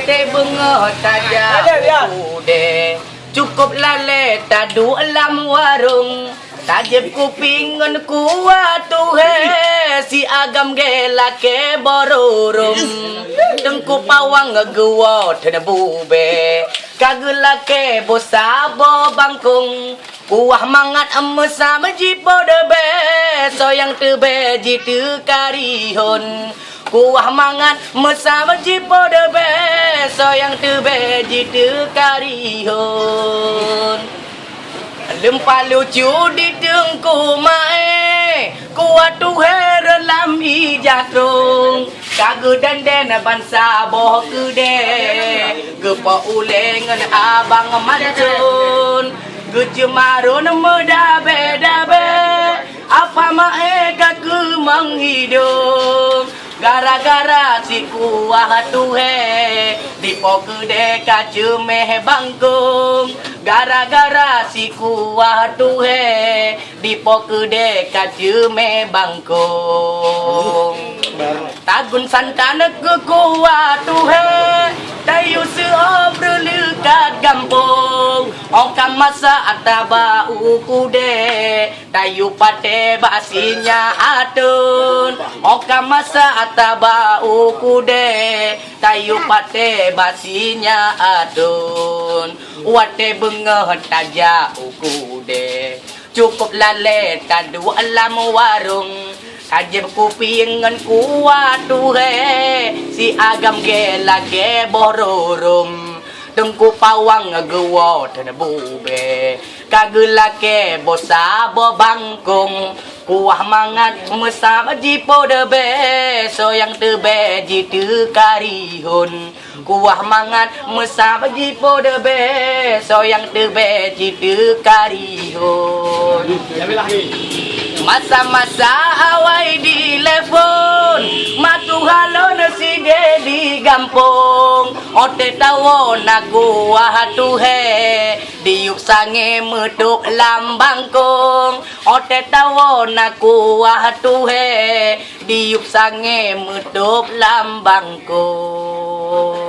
Wate bunga taja ude cukup lale tadu alam warung tajib kupingan kuat tuhe si agam gela ke bororum dengku pawang ngeguwa tena bube kagela ke bosabo bangkung kuah mangat emes sama jipo debe soyang tebe jitu karihon kuah mangat mesama jipo debe soyang tebe jitu karihon lempah lucu di dengku mae kuat tuher dalam ijatrung kagu dan bansa boh kude gepa ulengan abang mancun gejemarun medabe-dabe apa mae kagu menghidup gara-gara si kuah tuhe di pokude kacu meh bangkung gara-gara si kuah tuhe di pokude kacu meh bangkung tagun santana ke kuah tuhe tayu seobro lekat gampung okam masa ataba ukude tayu pate basinya atun okam masa ataba ukude tayu pate basinya atun wate bengah taja ukude cukup lale tadu alam warung tajib kupingan kuat tuhe si agam gela ke bororum dengku pawang ngegewo tena bube kagela ke bosabo bangkung kuah mangat mesam jipo debe soyang tebe jitu karihun kuah mangat mesam jipo debe soyang tebe jitu karihun masa-masa awai di telefon matu halon sige di gampung ote tawo naku wahatu he diuk sange metuk lambangkung ote tawo naku wahatu he diuk sange metuk lambangkung